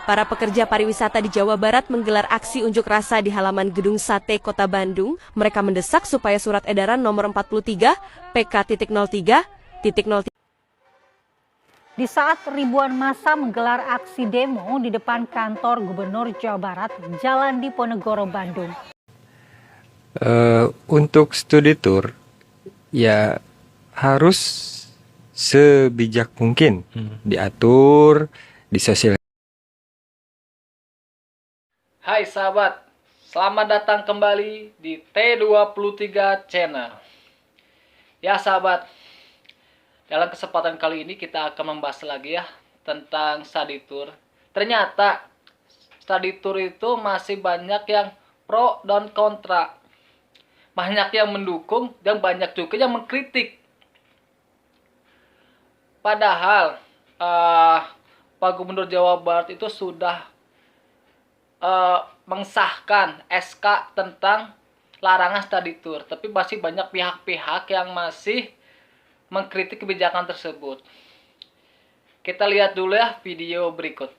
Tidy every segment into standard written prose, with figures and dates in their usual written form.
Para pekerja pariwisata di Jawa Barat menggelar aksi unjuk rasa di halaman Gedung Sate Kota Bandung. Mereka mendesak supaya surat edaran nomor 43 PK.03.03 di saat ribuan massa menggelar aksi demo di depan kantor Gubernur Jawa Barat, Jalan Diponegoro, Bandung. Untuk studi tour, ya harus sebijak mungkin diatur, disosialisasikan. Hai sahabat, selamat datang kembali di T23 Channel. Ya sahabat, dalam kesempatan kali ini kita akan membahas lagi ya tentang study tour. Ternyata study tour itu masih banyak yang pro dan kontra. Banyak yang mendukung dan banyak juga yang mengkritik. Padahal Pak Gubernur Jawa Barat itu sudah mengesahkan SK tentang larangan study tour, tapi masih banyak pihak-pihak yang masih mengkritik kebijakan tersebut. Kita lihat dulu ya video berikut.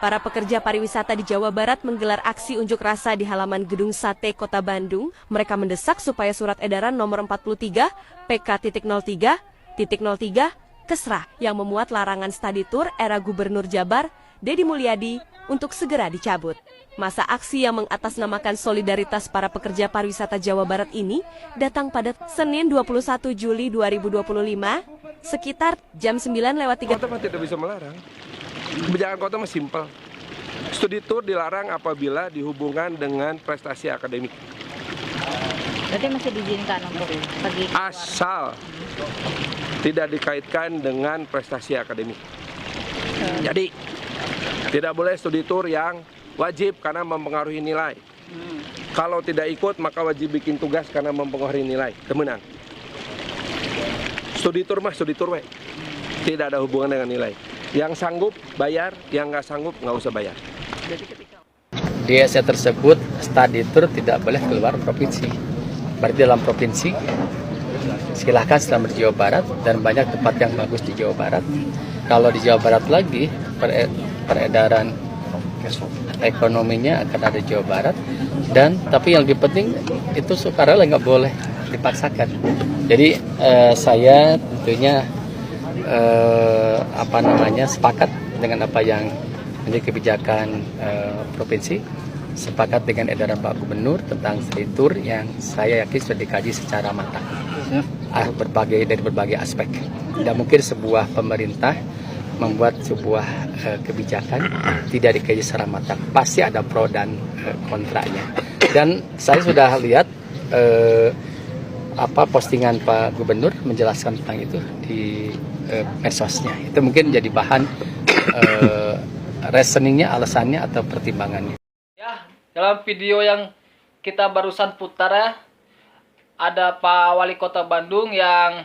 Para pekerja pariwisata di Jawa Barat menggelar aksi unjuk rasa di halaman Gedung Sate Kota Bandung. Mereka mendesak supaya surat edaran nomor 43 PK.03.03 Kesra yang memuat larangan study tour era Gubernur Jabar Deddy Mulyadi untuk segera dicabut. Masa aksi yang mengatasnamakan solidaritas para pekerja pariwisata Jawa Barat ini datang pada Senin 21 Juli 2025 sekitar jam 9:03. Kota tidak bisa melarang. Kebijakan kota mah simpel. Studi tour dilarang apabila dihubungkan dengan prestasi akademik. Berarti masih diizinkan untuk pergi asal tidak dikaitkan dengan prestasi akademik. Jadi tidak boleh studi tour yang wajib karena mempengaruhi nilai. Kalau tidak ikut maka wajib bikin tugas karena mempengaruhi nilai. Temenang. Studi tour mah studi tour we. Tidak ada hubungan dengan nilai. Yang sanggup bayar, yang nggak sanggup nggak usah bayar. Di SE tersebut study tour tidak boleh keluar provinsi. Berarti dalam provinsi silahkan selama di Jawa Barat dan banyak tempat yang bagus di Jawa Barat. Kalau di Jawa Barat lagi peredaran ekonominya akan ada di Jawa Barat, dan tapi yang lebih penting itu sukarela nggak boleh dipaksakan. Jadi saya tentunya sepakat dengan apa yang menjadi kebijakan provinsi, sepakat dengan edaran Pak Gubernur tentang study tour yang saya yakin sudah dikaji secara matang dari berbagai aspek. Tidak mungkin sebuah pemerintah membuat sebuah kebijakan tidak dikaji secara matang. Pasti ada pro dan kontranya. Dan saya sudah lihat postingan Pak Gubernur menjelaskan tentang itu di medsosnya. Itu mungkin jadi bahan reasoningnya, alasannya atau pertimbangannya. Ya, dalam video yang kita barusan putar ya, ada Pak Wali Kota Bandung yang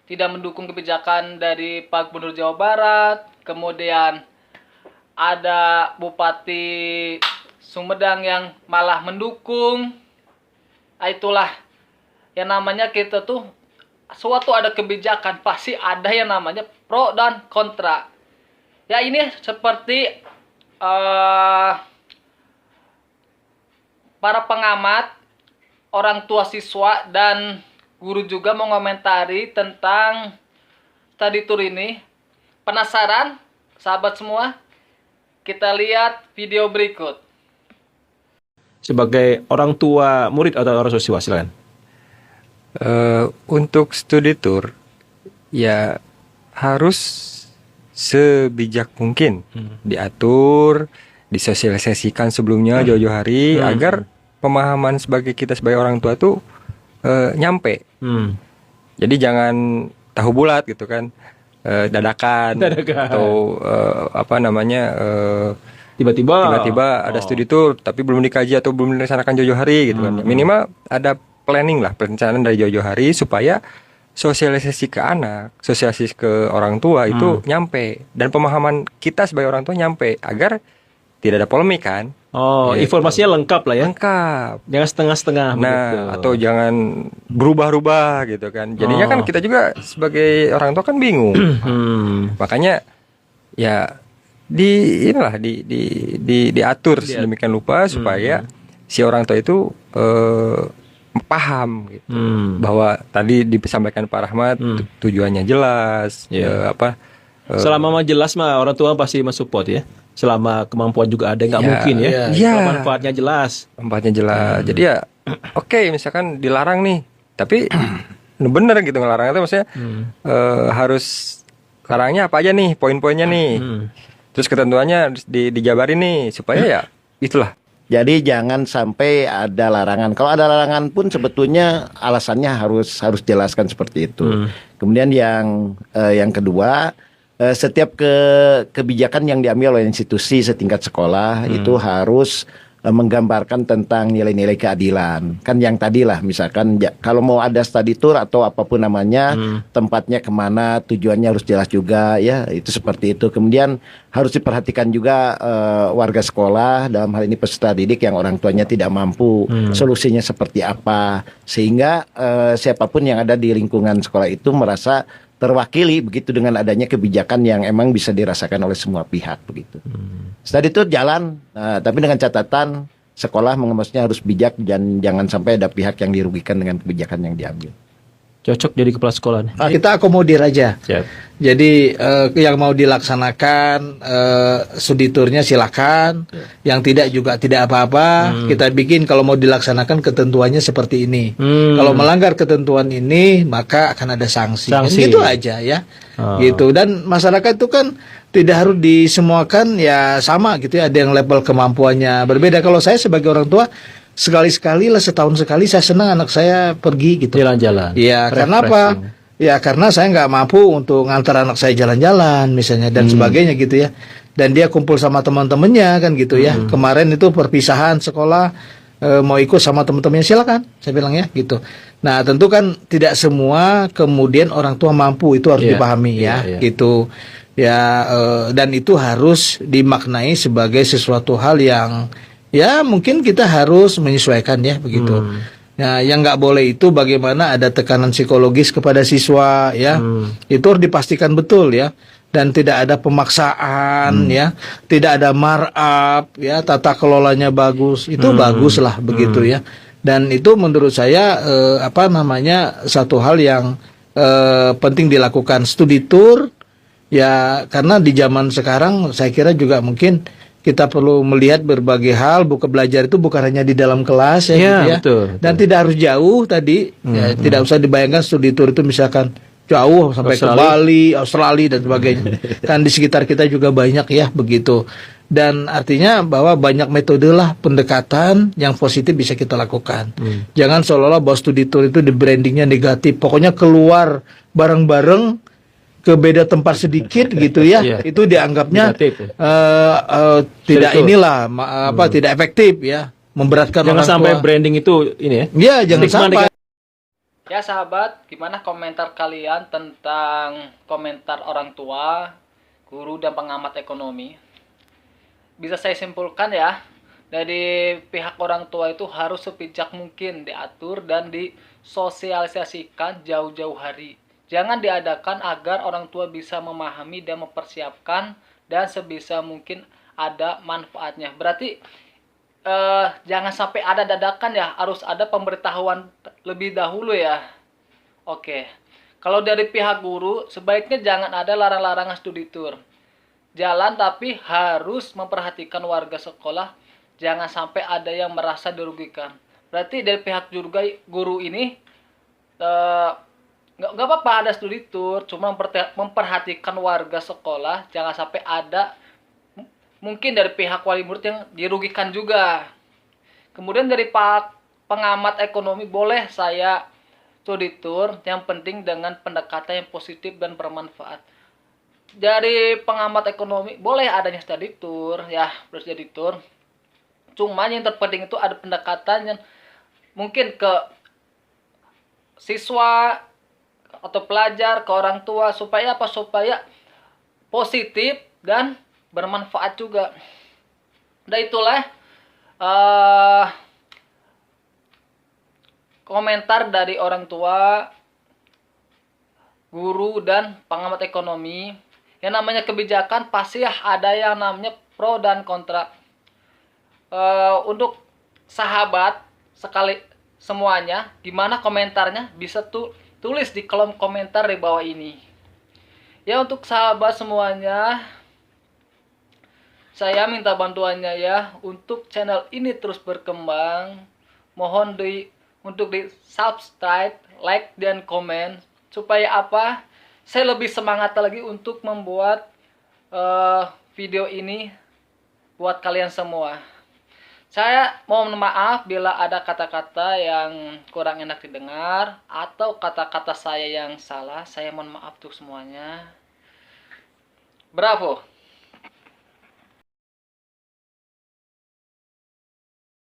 tidak mendukung kebijakan dari Pak Gubernur Jawa Barat. Kemudian ada Bupati Sumedang yang malah mendukung. Nah, itulah yang namanya kita tuh suatu ada kebijakan pasti ada yang namanya pro dan kontra. Ya ini seperti para pengamat, orang tua siswa dan guru juga mengomentari tentang study tour ini. Penasaran sahabat semua? Kita lihat video berikut. Sebagai orang tua murid atau orang siswa, silakan. Untuk studi tour, ya harus sebijak mungkin diatur, disosialisasikan sebelumnya jauh-jauh hari agar pemahaman kita sebagai orang tua tuh nyampe. Jadi jangan tahu bulat gitu kan, dadakan. Atau tiba-tiba ada studi tour tapi belum dikaji atau belum dilaksanakan jauh-jauh hari gitu kan. Minimal ada planning lah, perencanaan dari jauh-jauh hari supaya sosialisasi ke anak, sosialisasi ke orang tua itu nyampe, dan pemahaman kita sebagai orang tua nyampe agar tidak ada polemik kan. Oh, Gitu. informasinya lengkap lah ya. Lengkap. Jangan setengah-setengah Nah, begitu. atau jangan berubah-ubah gitu kan. Jadinya kan kita juga sebagai orang tua kan bingung. Makanya ya inilah diatur sedemikian rupa supaya si orang tua itu paham gitu. Bahwa tadi disampaikan Pak Rahmat tujuannya jelas, Selama mah jelas mah orang tua pasti mensupport ya. Selama kemampuan juga ada, nggak mungkin ya. Iya. Kalau manfaatnya jelas. Manfaatnya jelas. Jadi ya oke, misalkan dilarang nih, tapi bener gitu ngelarang itu maksudnya harus larangnya apa aja nih, poin-poinnya nih. Terus ketentuannya dijabarin nih supaya ya itulah. Jadi jangan sampai ada larangan. Kalau ada larangan pun sebetulnya alasannya harus jelaskan seperti itu. Kemudian yang kedua, setiap kebijakan yang diambil oleh institusi setingkat sekolah itu harus menggambarkan tentang nilai-nilai keadilan. Kan yang tadi lah, misalkan kalau mau ada study tour atau apapun namanya, tempatnya kemana, tujuannya harus jelas juga, ya itu seperti itu. Kemudian harus diperhatikan juga warga sekolah, dalam hal ini peserta didik yang orang tuanya tidak mampu, solusinya seperti apa, sehingga siapapun yang ada di lingkungan sekolah itu merasa terwakili begitu dengan adanya kebijakan yang emang bisa dirasakan oleh semua pihak begitu. Study tour jalan, tapi dengan catatan sekolah mengemasnya harus bijak dan jangan sampai ada pihak yang dirugikan dengan kebijakan yang diambil. Cocok jadi kepala sekolah nih. Kita akomodir aja. Siap. Jadi yang mau dilaksanakan studi tournya silakan, yang tidak juga tidak apa-apa. Kita bikin kalau mau dilaksanakan ketentuannya seperti ini. Kalau melanggar ketentuan ini maka akan ada sanksi. Gitu aja ya. Gitu, dan masyarakat itu kan tidak harus disemuakan ya sama gitu ya. Ada yang level kemampuannya berbeda. Kalau saya sebagai orang tua sekali-sekali lah, setahun sekali saya senang anak saya pergi gitu. Jalan-jalan. Iya, karena apa? Ya karena saya nggak mampu untuk ngantar anak saya jalan-jalan misalnya dan sebagainya gitu ya. Dan dia kumpul sama teman-temannya kan gitu ya. Kemarin itu perpisahan sekolah, mau ikut sama teman-temannya silakan, saya bilang ya gitu. Nah tentu kan tidak semua kemudian orang tua mampu, itu harus dipahami ya gitu. Ya dan itu harus dimaknai sebagai sesuatu hal yang ya mungkin kita harus menyesuaikan ya begitu. Nah, yang nggak boleh itu bagaimana ada tekanan psikologis kepada siswa ya. Itu harus dipastikan betul ya. Dan tidak ada pemaksaan ya, tidak ada markup ya, tata kelolanya bagus. Itu bagus lah begitu ya. Dan itu menurut saya satu hal yang penting dilakukan, studi tour ya, karena di zaman sekarang saya kira juga mungkin kita perlu melihat berbagai hal. Buku belajar itu bukan hanya di dalam kelas ya, gitu ya. Betul. Dan tidak harus jauh tadi. Ya, tidak usah dibayangkan studi tour itu misalkan jauh sampai ke Bali, Australia dan sebagainya. Kan di sekitar kita juga banyak ya begitu. Dan artinya bahwa banyak metode lah pendekatan yang positif bisa kita lakukan. Jangan seolah-olah bahwa studi tour itu di brandingnya negatif. Pokoknya keluar bareng-bareng ke beda tempat sedikit gitu ya, itu dianggapnya tidak inilah tidak efektif ya, memberatkan jangan orang sampai tua. branding itu ini ya. Ya jangan sampai. Ya sahabat, gimana komentar kalian tentang komentar orang tua, guru dan pengamat ekonomi? Bisa saya simpulkan ya, dari pihak orang tua itu harus sebijak mungkin diatur dan disosialisasikan jauh-jauh hari. Jangan diadakan agar orang tua bisa memahami dan mempersiapkan dan sebisa mungkin ada manfaatnya. Berarti jangan sampai ada dadakan ya, harus ada pemberitahuan lebih dahulu ya. Oke. Kalau dari pihak guru, sebaiknya jangan ada larang-larangan studi tour. Jalan tapi harus memperhatikan warga sekolah, jangan sampai ada yang merasa dirugikan. Berarti dari pihak guru ini nggak apa-apa ada studi tour, cuma memperhatikan warga sekolah, jangan sampai ada mungkin dari pihak wali murid yang dirugikan juga. Kemudian dari pengamat ekonomi, boleh saya studi tour, yang penting dengan pendekatan yang positif dan bermanfaat. Dari pengamat ekonomi boleh adanya study tour ya, study tour. Cuma yang terpenting itu ada pendekatan yang mungkin ke siswa atau pelajar, ke orang tua, supaya apa? Supaya positif dan bermanfaat juga. Udah itulah komentar dari orang tua, guru, dan pengamat ekonomi. Yang namanya kebijakan pasti ada yang namanya pro dan kontra. Untuk sahabat sekali semuanya, gimana komentarnya bisa tulis di kolom komentar di bawah ini. Ya, untuk sahabat semuanya, saya minta bantuannya ya untuk channel ini terus berkembang. Mohon untuk di subscribe, like, dan komen supaya apa? Saya lebih semangat lagi untuk membuat video ini buat kalian semua. Saya mohon maaf bila ada kata-kata yang kurang enak didengar atau kata-kata saya yang salah. Saya mohon maaf untuk semuanya. Bravo.